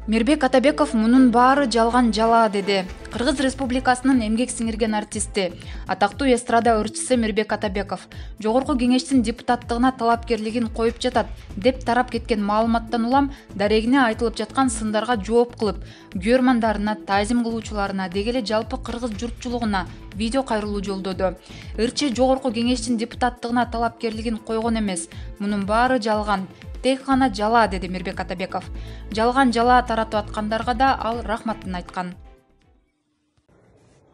Мирбек Атабеков мунун баары жалган жала деди. Кыргыз Республикасынын эмгек сиңирген артисти, атактуу эстрада ырчысы Мирбек Атабеков жогорку кеңештин депутаттыгына талапкерлигин коюп жатат деп тарап кеткен маалыматтан улам дарегине айтылып жаткан сындарга жооп кылып, күйөрмандарына, таазим кылуучуларына, дегеле жалпы кыргыз журтчулугуна видео кайрылуу жолдоду. Ырчы жогорку кеңештин депутаттыгына талапкерлигин койгон эмес, мунун баары жалган. Тек гана жала, деди Мирбек Атабеков. Жалган жала таратып аткандарга да ал рахматын айткан.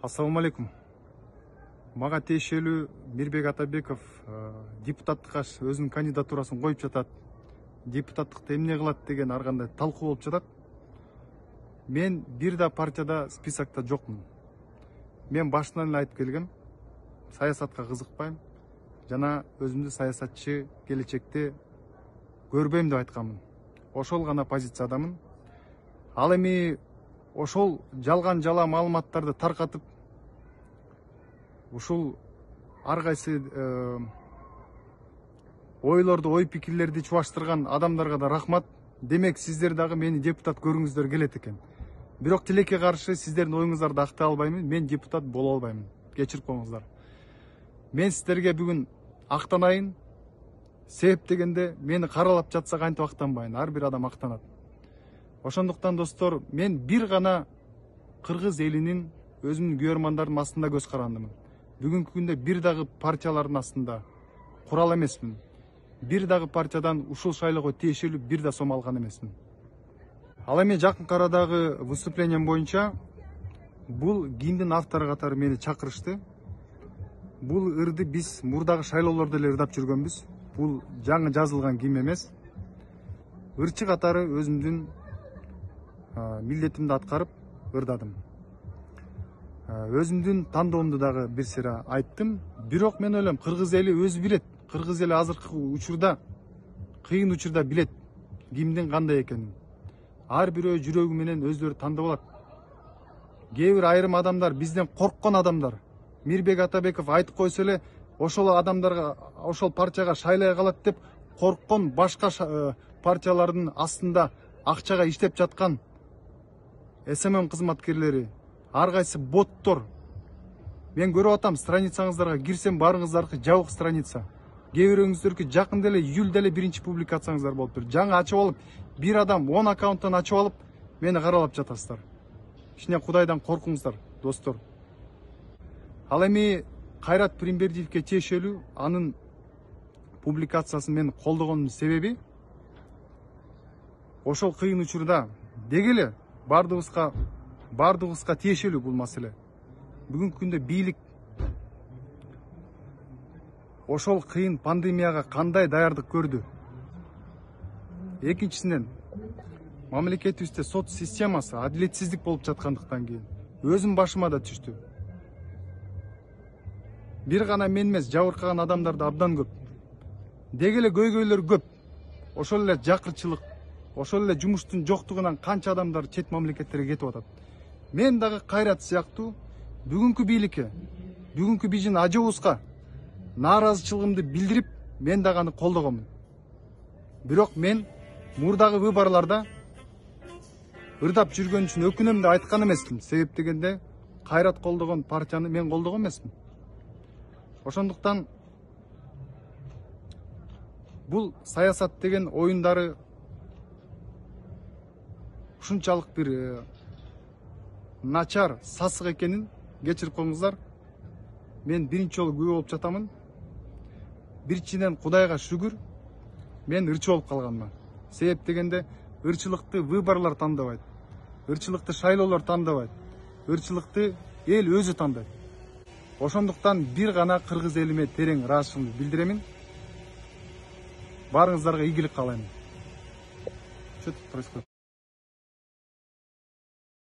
Ассаламу алейкум. Мага тиешелүү Мирбек Атабеков депутаттыкка өзүнүн кандидатурасын коюп жатат. Депутаттыкты эмне кылат деген ар кандай талкуу болуп жатат. Мен бир да партияда списокто жокмун. Мен башынан эле айтып келгем, саясатка кызыкпайм жана өзүмдү саясатчы келечекте көрбөйм деп айтканмын. Ошол гана позициядамын. Ал эми ошол жалган жала маалыматтарды таркатып, ушул ар кайсы ойлорду, ой пикирлерди чубаштырган адамдарга да рахмат. Демек, сиздер дагы мени депутат көрүңүздөр келет экен. Бирок тилекке каршы сиздердин оюңуздарды актай албаймын. Мен депутат боло албайм. Кечирип коюңуздар. Мен сиздерге бүгүн актанайын. Себеп дегенде, мени каралап жатса кантип актанбайын, ар бир адам актанат. Ошондуктан достор, мен бир гана кыргыз элинин, өзүмдүн күйөрмандардын астында көз карандымын. Бүгүнкү күндө бир дагы партиялардын астында курал эмесмин. Бир дагы партиядан ушул шайлоого тиешелүү бир да сом алган эмесмин. Ал эми жакынкы арадагы выступлением боюнча бул гимндин автору катары мени чакырышты. Бул ырды биз мурдагы шайлоолордо эле ырдап жүргөнбүз. Бул жаңы жазылган гимн эмес. Ырчы катары өзүмдүн милдетимди аткарып ырдадым. Өзүмдүн тандоомду дагы бир сыйра айттым. Бирок мен ойлойм, кыргыз эли өзү билет. Кыргыз эли азыркы учурда, кыйын учурда билет гимндин кандай экенин. Ар бирөө жүрөгү менен өздөрү тандап алат. Кээ бир айрым адамдар, бизден корккон адамдар, Мирбек Атабеков айтып койсо эле, ошол адамдарга, ошол партияга шайлай калат деп корккон башка партиялардын астында акчага иштеп жаткан СММ кызматкерлери, ар кайсы боттор. Мен көрүп атам, страницаңыздарга кирсем, баарыңыздардыкы жабык страница. Кээ бирөөңүздөркү жакында эле июлда эле биринчи публикацияңыздар болуптур. Жаңы ачып алып, бир адам 10 аккаунттан ачып алып, мени каралап жатасыздар. Кичине Кудайдан коркуңуздар, достор. Ал эми Кайрат Пиримбердиевке тиешелүү анын публикациясын мен колдогондун себеби ошол кыйын учурда дегеле бардыгыбызга тиешелүү бул маселе. Бүгүнкү күндө бийлик ошол кыйын пандемияга кандай даярдык көрдү? Экинчисинен, мамлекетибизде сот системасы адилетсиздик болуп жаткандыктан кийин өзүм башыма да түштү. Бир гана мен эмес, жабыркаган адамдар да абдан көп. Дегеле көйгөйлөр көп. Ошол эле жакырчылык, ошол эле жумуштун жоктугунан канча адамдар чет мамлекеттерге кетип атат. Мен дагы Кайрат сыяктуу бүгүнкү бийликке, бүгүнкү биздин ажыбызга нааразычылыгымды билдирип, мен дагы аны колдогомун. Бирок мен мурдагы выборларда ырдап жүргөн үчүн өкүнөм деп айткан эмесмин. Себеп дегенде, Кайрат колдогон партияны мен колдогон эмесмин. Ошондуктан бул саясат деген оюндары ушунчалык бир начар, сасык экенин кечирип коюңуздар. Мен биринчи жолу күбө болуп жатамын. Биринчиден Кудайга шүгүр, мен ырчы болуп калганыма. Себеп дегенде, ырчылыкты выборлор тандабайт. Ырчылыкты шайлоолор тандабайт. Ырчылыкты эл өзү тандайт. Ошондуктан бир гана кыргыз элиме терең ыраазычылыгымды билдиремин. Баарыңыздарга ийгилик каалайм. Что тут происходит?